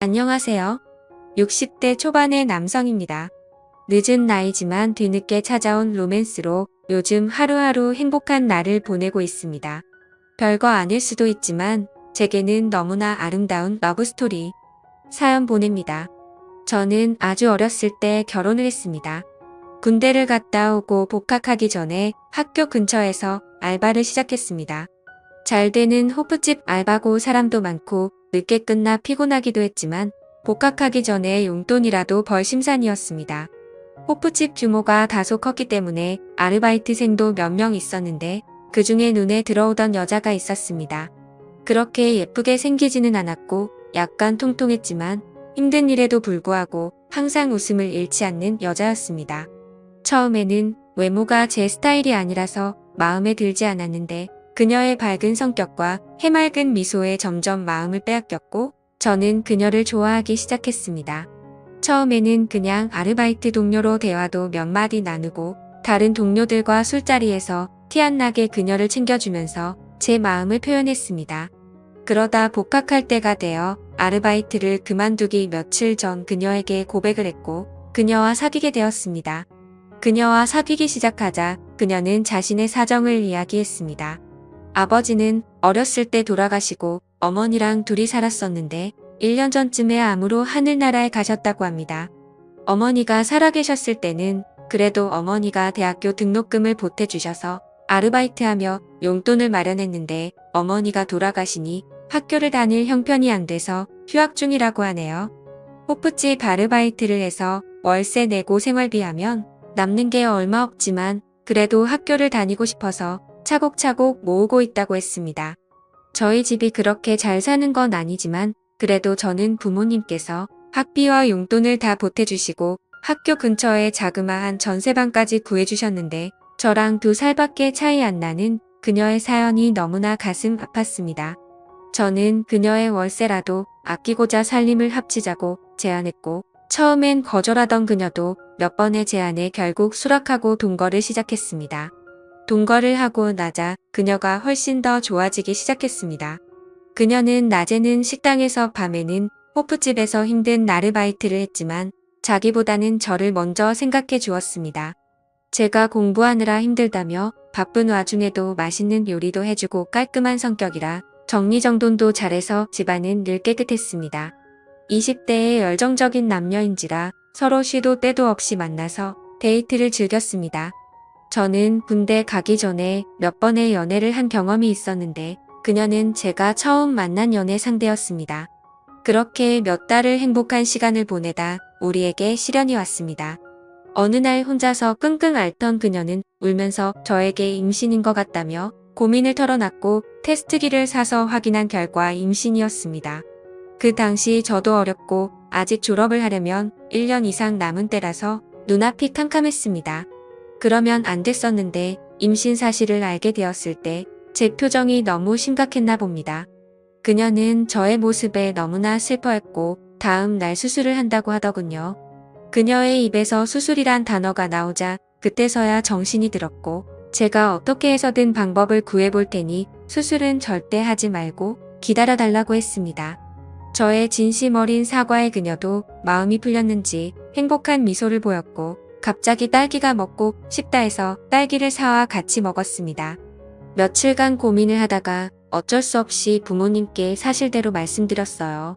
안녕하세요. 60대 초반의 남성입니다. 늦은 나이지만 뒤늦게 찾아온 로맨스로 요즘 하루하루 행복한 날을 보내고 있습니다. 별거 아닐 수도 있지만 제게는 너무나 아름다운 러브스토리 사연 보냅니다. 저는 아주 어렸을 때 결혼을 했습니다. 군대를 갔다 오고 복학하기 전에 학교 근처에서 알바를 시작했습니다. 잘 되는 호프집 알바고 사람도 많고 늦게 끝나 피곤하기도 했지만 복학하기 전에 용돈이라도 벌 심산이었습니다. 호프집 규모가 다소 컸기 때문에 아르바이트생도 몇 명 있었는데 그 중에 눈에 들어오던 여자가 있었습니다. 그렇게 예쁘게 생기지는 않았고 약간 통통했지만 힘든 일에도 불구하고 항상 웃음을 잃지 않는 여자였습니다. 처음에는 외모가 제 스타일이 아니라서 마음에 들지 않았는데 그녀의 밝은 성격과 해맑은 미소에 점점 마음을 빼앗겼고 저는 그녀를 좋아하기 시작했습니다. 처음에는 그냥 아르바이트 동료로 대화도 몇 마디 나누고 다른 동료들과 술자리에서 티 안 나게 그녀를 챙겨주면서 제 마음을 표현했습니다. 그러다 복학할 때가 되어 아르바이트를 그만두기 며칠 전 그녀에게 고백을 했고 그녀와 사귀게 되었습니다. 그녀와 사귀기 시작하자 그녀는 자신의 사정을 이야기했습니다. 아버지는 어렸을 때 돌아가시고 어머니랑 둘이 살았었는데 1년 전쯤에 암으로 하늘나라에 가셨다고 합니다. 어머니가 살아계셨을 때는 그래도 어머니가 대학교 등록금을 보태주셔서 아르바이트하며 용돈을 마련했는데 어머니가 돌아가시니 학교를 다닐 형편이 안 돼서 휴학 중이라고 하네요. 호프집 아르바이트를 해서 월세 내고 생활비하면 남는 게 얼마 없지만 그래도 학교를 다니고 싶어서 차곡차곡 모으고 있다고 했습니다. 저희 집이 그렇게 잘 사는 건 아니지만 그래도 저는 부모님께서 학비와 용돈을 다 보태주시고 학교 근처에 자그마한 전세방까지 구해주셨는데 저랑 2살밖에 차이 안 나는 그녀의 사연이 너무나 가슴 아팠습니다. 저는 그녀의 월세라도 아끼고자 살림을 합치자고 제안했고 처음엔 거절하던 그녀도 몇 번의 제안에 결국 수락하고 동거를 시작했습니다. 동거를 하고 나자 그녀가 훨씬 더 좋아지기 시작했습니다. 그녀는 낮에는 식당에서 밤에는 호프집에서 힘든 아르바이트를 했지만 자기보다는 저를 먼저 생각해 주었습니다. 제가 공부하느라 힘들다며 바쁜 와중에도 맛있는 요리도 해주고 깔끔한 성격이라 정리정돈도 잘해서 집안은 늘 깨끗했습니다. 20대의 열정적인 남녀인지라 서로 시도 때도 없이 만나서 데이트를 즐겼습니다. 저는 군대 가기 전에 몇 번의 연애를 한 경험이 있었는데 그녀는 제가 처음 만난 연애 상대였습니다. 그렇게 몇 달을 행복한 시간을 보내다 우리에게 시련이 왔습니다. 어느 날 혼자서 끙끙 앓던 그녀는 울면서 저에게 임신인 것 같다며 고민을 털어놨고 테스트기를 사서 확인한 결과 임신이었습니다. 그 당시 저도 어렸고 아직 졸업을 하려면 1년 이상 남은 때라서 눈앞이 캄캄했습니다. 그러면 안 됐었는데 임신 사실을 알게 되었을 때 제 표정이 너무 심각했나 봅니다. 그녀는 저의 모습에 너무나 슬퍼했고 다음 날 수술을 한다고 하더군요. 그녀의 입에서 수술이란 단어가 나오자 그때서야 정신이 들었고 제가 어떻게 해서든 방법을 구해볼 테니 수술은 절대 하지 말고 기다려달라고 했습니다. 저의 진심 어린 사과에 그녀도 마음이 풀렸는지 행복한 미소를 보였고 갑자기 딸기가 먹고 싶다 해서 딸기를 사와 같이 먹었습니다. 며칠간 고민을 하다가 어쩔 수 없이 부모님께 사실대로 말씀드렸어요.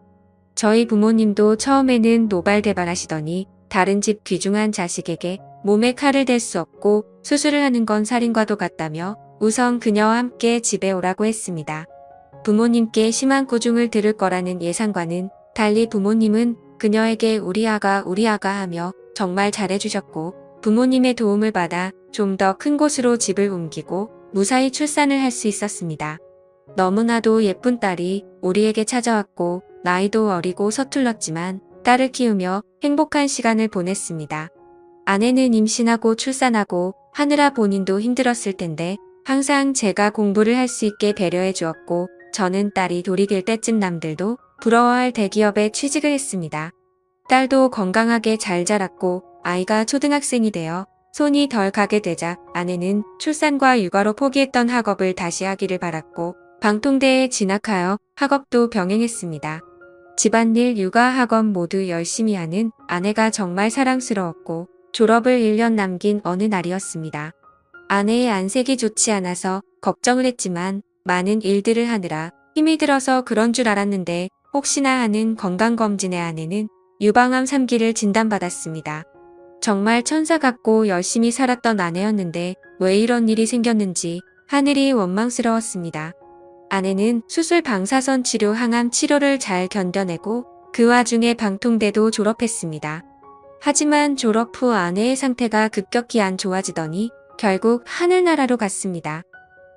저희 부모님도 처음에는 노발대발하시더니 다른 집 귀중한 자식에게 몸에 칼을 댈 수 없고 수술을 하는 건 살인과도 같다며 우선 그녀와 함께 집에 오라고 했습니다. 부모님께 심한 고중을 들을 거라는 예상과는 달리 부모님은 그녀에게 우리 아가 하며 정말 잘해주셨고 부모님의 도움을 받아 좀 더 큰 곳으로 집을 옮기고 무사히 출산을 할 수 있었습니다. 너무나도 예쁜 딸이 우리에게 찾아왔고 나이도 어리고 서툴렀지만 딸을 키우며 행복한 시간을 보냈습니다. 아내는 임신하고 출산하고 하느라 본인도 힘들었을 텐데 항상 제가 공부를 할 수 있게 배려해 주었고 저는 딸이 돌이 될 때쯤 남들도 부러워할 대기업에 취직을 했습니다. 딸도 건강하게 잘 자랐고 아이가 초등학생이 되어 손이 덜 가게 되자 아내는 출산과 육아로 포기했던 학업을 다시 하기를 바랐고 방통대에 진학하여 학업도 병행했습니다. 집안일, 육아, 학원 모두 열심히 하는 아내가 정말 사랑스러웠고 졸업을 1년 남긴 어느 날이었습니다. 아내의 안색이 좋지 않아서 걱정을 했지만 많은 일들을 하느라 힘이 들어서 그런 줄 알았는데 혹시나 하는 건강검진의 아내는 유방암 3기를 진단받았습니다. 정말 천사 같고 열심히 살았던 아내였는데 왜 이런 일이 생겼는지 하늘이 원망스러웠습니다. 아내는 수술 방사선 치료 항암 치료를 잘 견뎌내고 그 와중에 방통대도 졸업했습니다. 하지만 졸업 후 아내의 상태가 급격히 안 좋아지더니 결국 하늘나라로 갔습니다.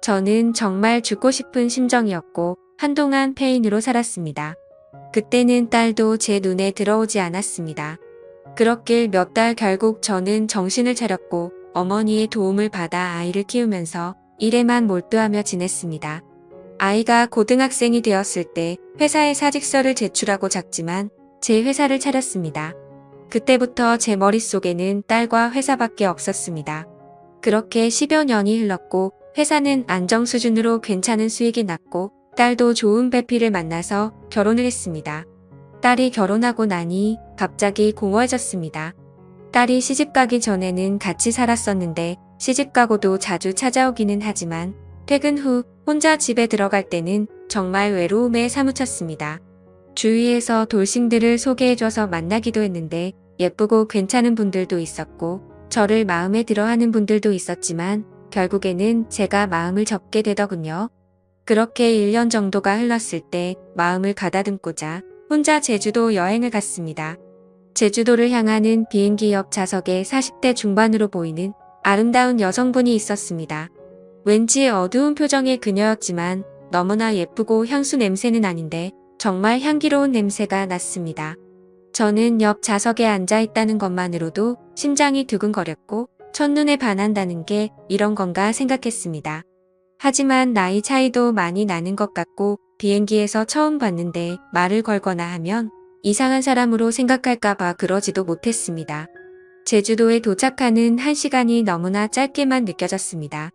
저는 정말 죽고 싶은 심정이었고 한동안 폐인으로 살았습니다. 그때는 딸도 제 눈에 들어오지 않았습니다. 그렇길 몇 달 결국 저는 정신을 차렸고 어머니의 도움을 받아 아이를 키우면서 일에만 몰두하며 지냈습니다. 아이가 고등학생이 되었을 때 회사에 사직서를 제출하고 작지만 제 회사를 차렸습니다. 그때부터 제 머릿속에는 딸과 회사밖에 없었습니다. 그렇게 10여 년이 흘렀고 회사는 안정 수준으로 괜찮은 수익이 났고 딸도 좋은 배필을 만나서 결혼을 했습니다. 딸이 결혼하고 나니 갑자기 공허해졌습니다. 딸이 시집가기 전에는 같이 살았었는데 시집가고도 자주 찾아오기는 하지만 퇴근 후 혼자 집에 들어갈 때는 정말 외로움에 사무쳤습니다. 주위에서 돌싱들을 소개해줘서 만나기도 했는데 예쁘고 괜찮은 분들도 있었고 저를 마음에 들어하는 분들도 있었지만 결국에는 제가 마음을 접게 되더군요. 그렇게 1년 정도가 흘렀을 때 마음을 가다듬고자 혼자 제주도 여행을 갔습니다. 제주도를 향하는 비행기 옆 좌석에 40대 중반으로 보이는 아름다운 여성분이 있었습니다. 왠지 어두운 표정의 그녀였지만 너무나 예쁘고 향수 냄새는 아닌데 정말 향기로운 냄새가 났습니다. 저는 옆 좌석에 앉아 있다는 것만으로도 심장이 두근거렸고 첫눈에 반한다는 게 이런 건가 생각했습니다. 하지만 나이 차이도 많이 나는 것 같고 비행기에서 처음 봤는데 말을 걸거나 하면 이상한 사람으로 생각할까봐 그러지도 못했습니다. 제주도에 도착하는 1시간이 너무나 짧게만 느껴졌습니다.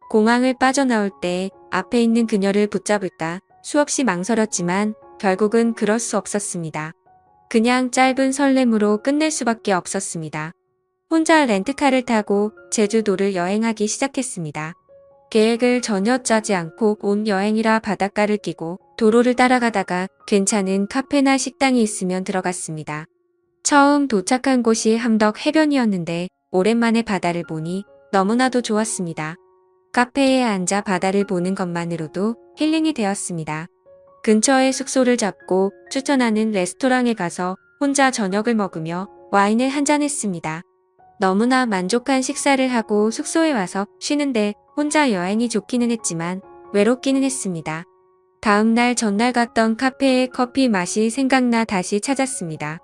공항을 빠져나올 때 앞에 있는 그녀를 붙잡을까 수없이 망설였지만 결국은 그럴 수 없었습니다. 그냥 짧은 설렘으로 끝낼 수밖에 없었습니다. 혼자 렌트카를 타고 제주도를 여행하기 시작했습니다. 계획을 전혀 짜지 않고 온 여행이라 바닷가를 끼고 도로를 따라가다가 괜찮은 카페나 식당이 있으면 들어갔습니다. 처음 도착한 곳이 함덕 해변이었는데 오랜만에 바다를 보니 너무나도 좋았습니다. 카페에 앉아 바다를 보는 것만으로도 힐링이 되었습니다. 근처에 숙소를 잡고 추천하는 레스토랑에 가서 혼자 저녁을 먹으며 와인을 한잔했습니다. 너무나 만족한 식사를 하고 숙소에 와서 쉬는데 혼자 여행이 좋기는 했지만 외롭기는 했습니다. 다음날 전날 갔던 카페의 커피 맛이 생각나 다시 찾았습니다.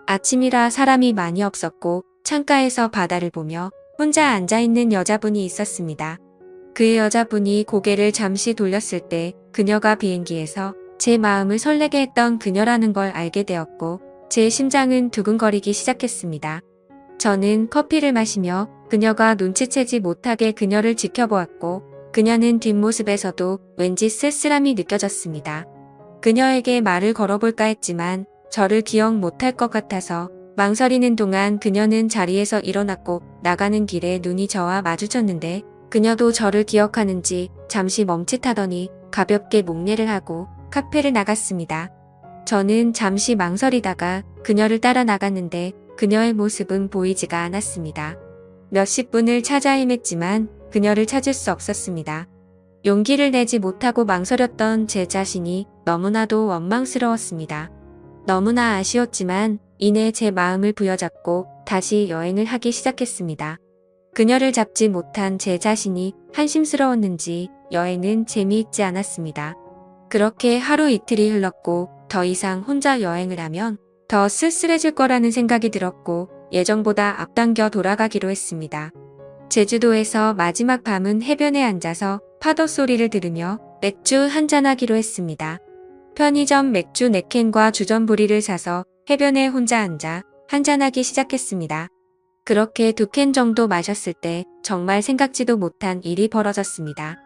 아침이라 사람이 많이 없었고 창가에서 바다를 보며 혼자 앉아있는 여자분이 있었습니다. 그 여자분이 고개를 잠시 돌렸을 때 그녀가 비행기에서 제 마음을 설레게 했던 그녀라는 걸 알게 되었고 제 심장은 두근거리기 시작했습니다. 저는 커피를 마시며 그녀가 눈치채지 못하게 그녀를 지켜보았고 그녀는 뒷모습에서도 왠지 쓸쓸함이 느껴졌습니다. 그녀에게 말을 걸어볼까 했지만 저를 기억 못할 것 같아서 망설이는 동안 그녀는 자리에서 일어났고 나가는 길에 눈이 저와 마주쳤는데 그녀도 저를 기억하는지 잠시 멈칫하더니 가볍게 목례를 하고 카페를 나갔습니다. 저는 잠시 망설이다가 그녀를 따라 나갔는데 그녀의 모습은 보이지가 않았습니다. 몇십 분을 찾아 헤맸지만 그녀를 찾을 수 없었습니다. 용기를 내지 못하고 망설였던 제 자신이 너무나도 원망스러웠습니다. 너무나 아쉬웠지만 이내 제 마음을 부여잡고 다시 여행을 하기 시작했습니다. 그녀를 잡지 못한 제 자신이 한심스러웠는지 여행은 재미있지 않았습니다. 그렇게 하루 이틀이 흘렀고 더 이상 혼자 여행을 하면 더 쓸쓸해질 거라는 생각이 들었고 예정보다 앞당겨 돌아가기로 했습니다. 제주도에서 마지막 밤은 해변에 앉아서 파도 소리를 들으며 맥주 한잔하기로 했습니다. 편의점 맥주 4캔과 주전부리를 사서 해변에 혼자 앉아 한잔하기 시작했습니다. 그렇게 2캔 정도 마셨을 때 정말 생각지도 못한 일이 벌어졌습니다.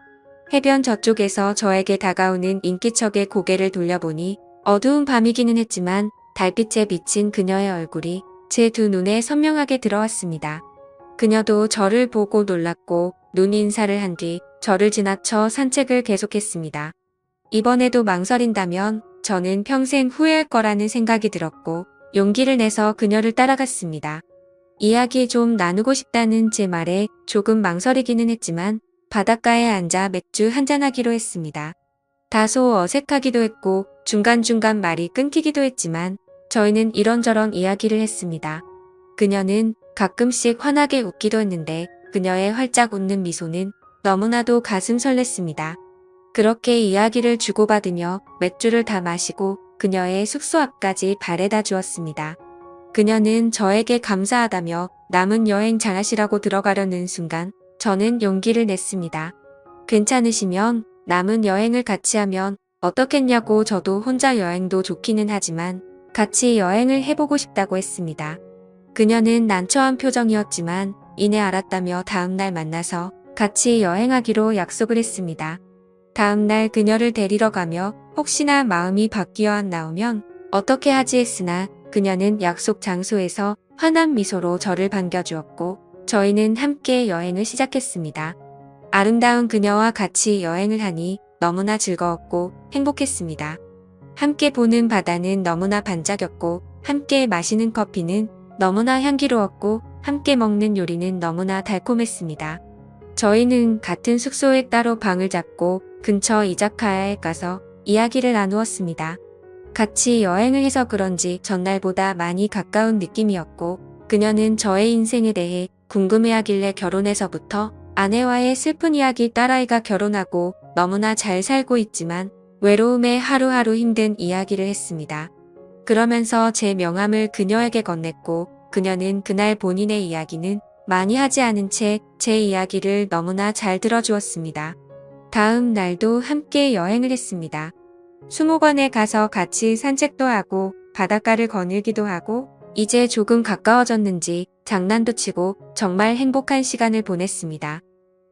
해변 저쪽에서 저에게 다가오는 인기척에 고개를 돌려보니 어두운 밤이기는 했지만 달빛에 비친 그녀의 얼굴이 제 두 눈에 선명하게 들어왔습니다. 그녀도 저를 보고 놀랐고 눈 인사를 한 뒤 저를 지나쳐 산책을 계속했습니다. 이번에도 망설인다면 저는 평생 후회할 거라는 생각이 들었고 용기를 내서 그녀를 따라갔습니다. 이야기 좀 나누고 싶다는 제 말에 조금 망설이기는 했지만 바닷가에 앉아 맥주 한잔하기로 했습니다. 다소 어색하기도 했고 중간중간 말이 끊기기도 했지만 저희는 이런저런 이야기를 했습니다. 그녀는 가끔씩 환하게 웃기도 했는데 그녀의 활짝 웃는 미소는 너무나도 가슴 설렜습니다. 그렇게 이야기를 주고받으며 맥주를 다 마시고 그녀의 숙소 앞까지 바래다 주었습니다. 그녀는 저에게 감사하다며 남은 여행 잘하시라고 들어가려는 순간 저는 용기를 냈습니다. 괜찮으시면 남은 여행을 같이 하면 어떻겠냐고. 저도 혼자 여행도 좋기는 하지만 같이 여행을 해보고 싶다고 했습니다. 그녀는 난처한 표정이었지만 이내 알았다며 다음날 만나서 같이 여행하기로 약속을 했습니다. 다음날 그녀를 데리러 가며 혹시나 마음이 바뀌어 안 나오면 어떻게 하지 했으나 그녀는 약속 장소에서 환한 미소로 저를 반겨주었고 저희는 함께 여행을 시작했습니다. 아름다운 그녀와 같이 여행을 하니 너무나 즐거웠고 행복했습니다. 함께 보는 바다는 너무나 반짝였고 함께 마시는 커피는 너무나 향기로웠고 함께 먹는 요리는 너무나 달콤했습니다. 저희는 같은 숙소에 따로 방을 잡고 근처 이자카야에 가서 이야기를 나누었습니다. 같이 여행을 해서 그런지 전날보다 많이 가까운 느낌이었고 그녀는 저의 인생에 대해 궁금해하길래 결혼해서부터 아내와의 슬픈 이야기, 딸아이가 결혼하고 너무나 잘 살고 있지만 외로움에 하루하루 힘든 이야기를 했습니다. 그러면서 제 명함을 그녀에게 건넸고 그녀는 그날 본인의 이야기는 많이 하지 않은 채 제 이야기를 너무나 잘 들어주었습니다. 다음 날도 함께 여행을 했습니다. 수목원에 가서 같이 산책도 하고 바닷가를 거닐기도 하고 이제 조금 가까워졌는지 장난도 치고 정말 행복한 시간을 보냈습니다.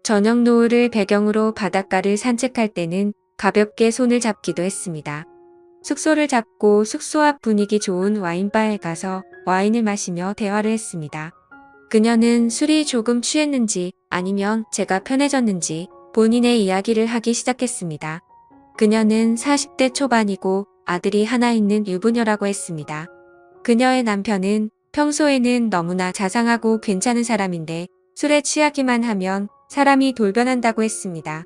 저녁 노을을 배경으로 바닷가를 산책할 때는 가볍게 손을 잡기도 했습니다. 숙소를 잡고 숙소 앞 분위기 좋은 와인바에 가서 와인을 마시며 대화를 했습니다. 그녀는 술이 조금 취했는지 아니면 제가 편해졌는지 본인의 이야기를 하기 시작했습니다. 그녀는 40대 초반이고 아들이 하나 있는 유부녀라고 했습니다. 그녀의 남편은 평소에는 너무나 자상하고 괜찮은 사람인데 술에 취하기만 하면 사람이 돌변한다고 했습니다.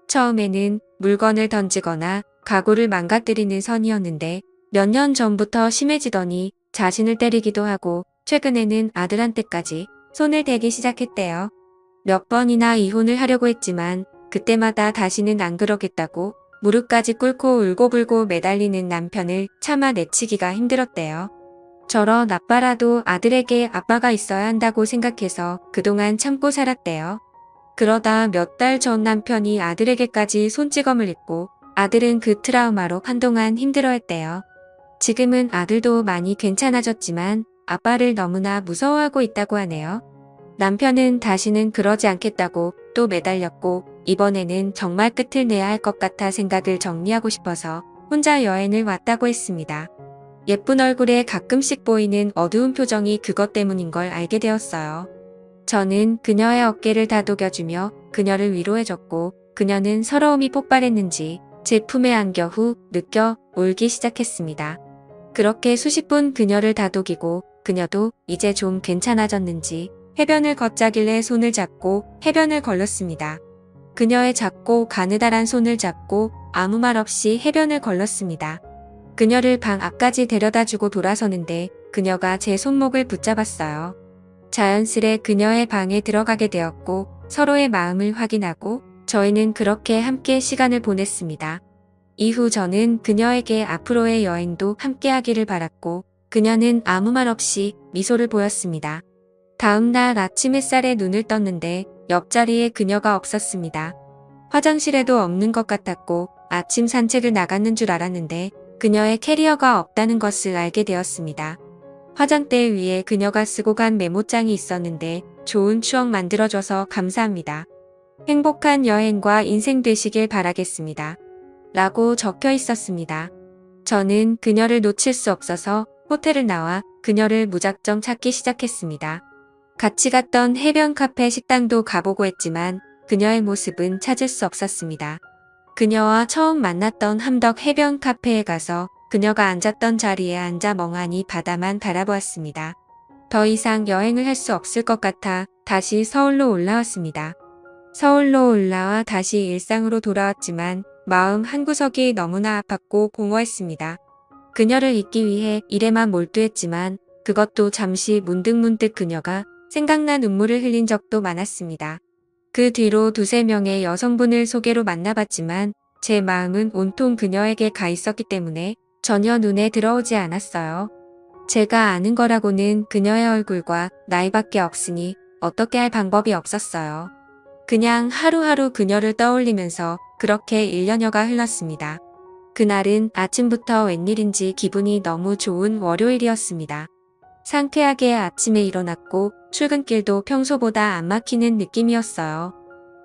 처음에는 물건을 던지거나 가구를 망가뜨리는 선이었는데 몇 년 전부터 심해지더니 자신을 때리기도 하고 최근에는 아들한테까지 손을 대기 시작했대요. 몇 번이나 이혼을 하려고 했지만 그때마다 다시는 안 그러겠다고 무릎까지 꿇고 울고불고 매달리는 남편을 참아 내치기가 힘들었대요. 저런 아빠라도 아들에게 아빠가 있어야 한다고 생각해서 그동안 참고 살았대요. 그러다 몇 달 전 남편이 아들에게까지 손찌검을 했고 아들은 그 트라우마로 한동안 힘들어했대요. 지금은 아들도 많이 괜찮아졌지만 아빠를 너무나 무서워하고 있다고 하네요. 남편은 다시는 그러지 않겠다고 또 매달렸고 이번에는 정말 끝을 내야 할 것 같아 생각을 정리하고 싶어서 혼자 여행을 왔다고 했습니다. 예쁜 얼굴에 가끔씩 보이는 어두운 표정이 그것 때문인 걸 알게 되었어요. 저는 그녀의 어깨를 다독여주며 그녀를 위로해줬고 그녀는 서러움이 폭발했는지 제 품에 안겨 후 느껴 울기 시작했습니다. 그렇게 수십 분 그녀를 다독이고 그녀도 이제 좀 괜찮아졌는지 해변을 걷자길래 손을 잡고 해변을 걸렀습니다. 그녀의 작고 가느다란 손을 잡고 아무 말 없이 해변을 걸렀습니다. 그녀를 방 앞까지 데려다주고 돌아서는데 그녀가 제 손목을 붙잡았어요. 자연스레 그녀의 방에 들어가게 되었고 서로의 마음을 확인하고 저희는 그렇게 함께 시간을 보냈습니다. 이후 저는 그녀에게 앞으로의 여행도 함께 하기를 바랐고 그녀는 아무 말 없이 미소를 보였습니다. 다음 날 아침 햇살에 눈을 떴는데 옆자리에 그녀가 없었습니다. 화장실에도 없는 것 같았고 아침 산책을 나갔는 줄 알았는데 그녀의 캐리어가 없다는 것을 알게 되었습니다. 화장대 위에 그녀가 쓰고 간 메모장이 있었는데 좋은 추억 만들어줘서 감사합니다. 행복한 여행과 인생 되시길 바라겠습니다. 라고 적혀 있었습니다. 저는 그녀를 놓칠 수 없어서 호텔을 나와 그녀를 무작정 찾기 시작했습니다. 같이 갔던 해변 카페 식당도 가보고 했지만 그녀의 모습은 찾을 수 없었습니다. 그녀와 처음 만났던 함덕 해변 카페에 가서 그녀가 앉았던 자리에 앉아 멍하니 바다만 바라보았습니다. 더 이상 여행을 할 수 없을 것 같아 다시 서울로 올라왔습니다. 서울로 올라와 다시 일상으로 돌아왔지만 마음 한구석이 너무나 아팠고 공허했습니다. 그녀를 잊기 위해 일에만 몰두했지만 그것도 잠시 문득문득 그녀가 생각나 눈물을 흘린 적도 많았습니다. 그 뒤로 두세 명의 여성분을 소개로 만나봤지만 제 마음은 온통 그녀에게 가 있었기 때문에 전혀 눈에 들어오지 않았어요. 제가 아는 거라고는 그녀의 얼굴과 나이밖에 없으니 어떻게 할 방법이 없었어요. 그냥 하루하루 그녀를 떠올리면서 그렇게 1년여가 흘렀습니다. 그날은 아침부터 웬일인지 기분이 너무 좋은 월요일이었습니다. 상쾌하게 아침에 일어났고 출근길도 평소보다 안 막히는 느낌이었어요.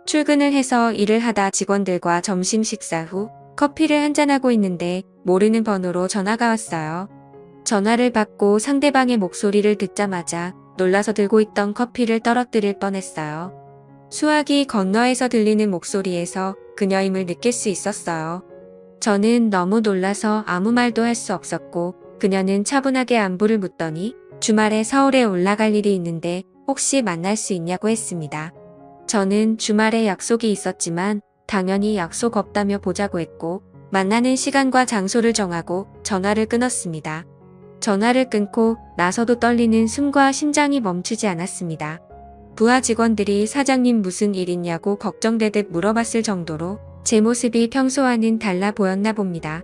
출근을 해서 일을 하다 직원들과 점심 식사 후 커피를 한잔하고 있는데 모르는 번호로 전화가 왔어요. 전화를 받고 상대방의 목소리를 듣자마자 놀라서 들고 있던 커피를 떨어뜨릴 뻔했어요. 수화기 건너에서 들리는 목소리에서 그녀임을 느낄 수 있었어요. 저는 너무 놀라서 아무 말도 할 수 없었고 그녀는 차분하게 안부를 묻더니 주말에 서울에 올라갈 일이 있는데 혹시 만날 수 있냐고 했습니다. 저는 주말에 약속이 있었지만 당연히 약속 없다며 보자고 했고 만나는 시간과 장소를 정하고 전화를 끊었습니다. 전화를 끊고 나서도 떨리는 숨과 심장이 멈추지 않았습니다. 부하 직원들이 사장님 무슨 일 있냐고 걱정되듯 물어봤을 정도로 제 모습이 평소와는 달라 보였나 봅니다.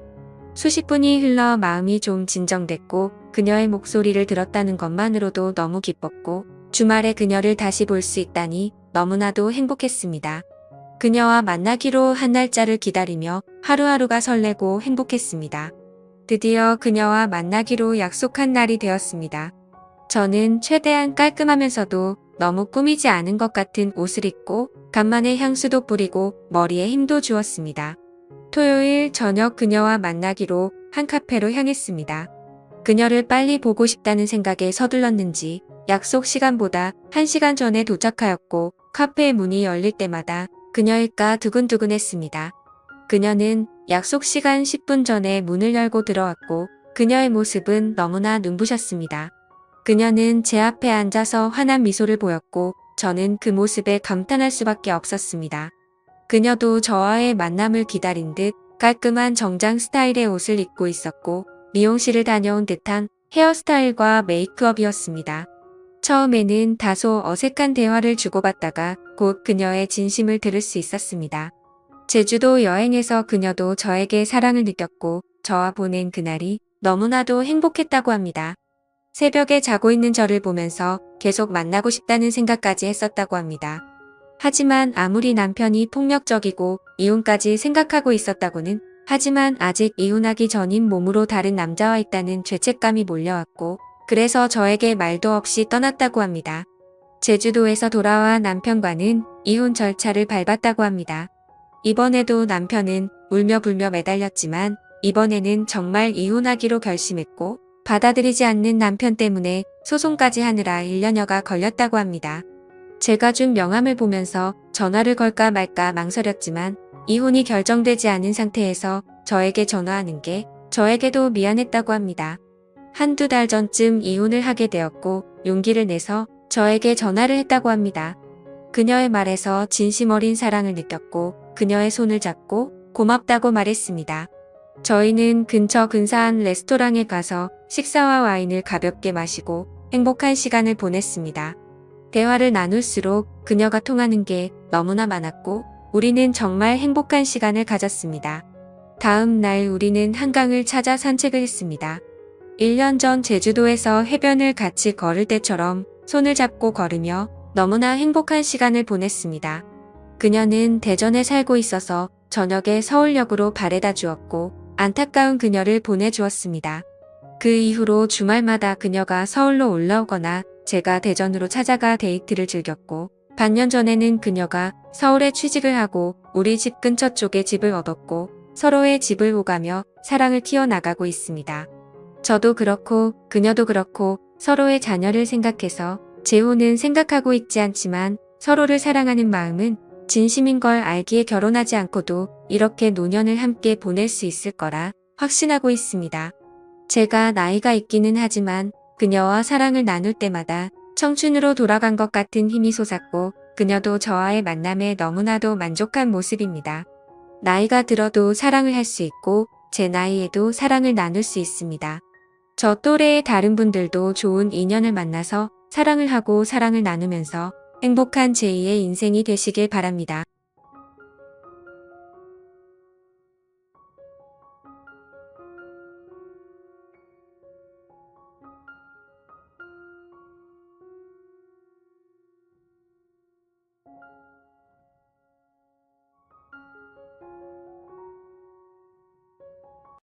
수십 분이 흘러 마음이 좀 진정됐고 그녀의 목소리를 들었다는 것만으로도 너무 기뻤고 주말에 그녀를 다시 볼 수 있다니 너무나도 행복했습니다. 그녀와 만나기로 한 날짜를 기다리며 하루하루가 설레고 행복했습니다. 드디어 그녀와 만나기로 약속한 날이 되었습니다. 저는 최대한 깔끔하면서도 너무 꾸미지 않은 것 같은 옷을 입고 간만에 향수도 뿌리고 머리에 힘도 주었습니다. 토요일 저녁 그녀와 만나기로 한 카페로 향했습니다. 그녀를 빨리 보고 싶다는 생각에 서둘렀는지 약속 시간보다 1시간 전에 도착하였고 카페의 문이 열릴 때마다 그녀일까 두근두근했습니다. 그녀는 약속 시간 10분 전에 문을 열고 들어왔고 그녀의 모습은 너무나 눈부셨습니다. 그녀는 제 앞에 앉아서 환한 미소를 보였고 저는 그 모습에 감탄할 수밖에 없었습니다. 그녀도 저와의 만남을 기다린 듯 깔끔한 정장 스타일의 옷을 입고 있었고 미용실을 다녀온 듯한 헤어스타일과 메이크업이었습니다. 처음에는 다소 어색한 대화를 주고받다가 곧 그녀의 진심을 들을 수 있었습니다. 제주도 여행에서 그녀도 저에게 사랑을 느꼈고 저와 보낸 그날이 너무나도 행복했다고 합니다. 새벽에 자고 있는 저를 보면서 계속 만나고 싶다는 생각까지 했었다고 합니다. 하지만 아무리 남편이 폭력적이고 이혼까지 생각하고 있었다고는 하지만 아직 이혼하기 전인 몸으로 다른 남자와 있다는 죄책감이 몰려왔고 그래서 저에게 말도 없이 떠났다고 합니다. 제주도에서 돌아와 남편과는 이혼 절차를 밟았다고 합니다. 이번에도 남편은 울며 불며 매달렸지만 이번에는 정말 이혼하기로 결심했고 받아들이지 않는 남편 때문에 소송까지 하느라 1년여가 걸렸다고 합니다. 제가 준 명함을 보면서 전화를 걸까 말까 망설였지만 이혼이 결정되지 않은 상태에서 저에게 전화하는 게 저에게도 미안했다고 합니다. 한두 달 전쯤 이혼을 하게 되었고 용기를 내서 저에게 전화를 했다고 합니다. 그녀의 말에서 진심 어린 사랑을 느꼈고 그녀의 손을 잡고 고맙다고 말했습니다. 저희는 근처 근사한 레스토랑에 가서 식사와 와인을 가볍게 마시고 행복한 시간을 보냈습니다. 대화를 나눌수록 그녀가 통하는 게 너무나 많았고 우리는 정말 행복한 시간을 가졌습니다. 다음 날 우리는 한강을 찾아 산책을 했습니다. 1년 전 제주도에서 해변을 같이 걸을 때처럼 손을 잡고 걸으며 너무나 행복한 시간을 보냈습니다. 그녀는 대전에 살고 있어서 저녁에 서울역으로 바래다 주었고 안타까운 그녀를 보내주었습니다. 그 이후로 주말마다 그녀가 서울로 올라오거나 제가 대전으로 찾아가 데이트를 즐겼고 반년 전에는 그녀가 서울에 취직을 하고 우리 집 근처 쪽에 집을 얻었고 서로의 집을 오가며 사랑을 키워나가고 있습니다. 저도 그렇고 그녀도 그렇고 서로의 자녀를 생각해서 재혼은 생각하고 있지 않지만 서로를 사랑하는 마음은 진심인 걸 알기에 결혼하지 않고도 이렇게 노년을 함께 보낼 수 있을 거라 확신하고 있습니다. 제가 나이가 있기는 하지만 그녀와 사랑을 나눌 때마다 청춘으로 돌아간 것 같은 힘이 솟았고 그녀도 저와의 만남에 너무나도 만족한 모습입니다. 나이가 들어도 사랑을 할 수 있고 제 나이에도 사랑을 나눌 수 있습니다. 저 또래의 다른 분들도 좋은 인연을 만나서 사랑을 하고 사랑을 나누면서 행복한 제2의 인생이 되시길 바랍니다.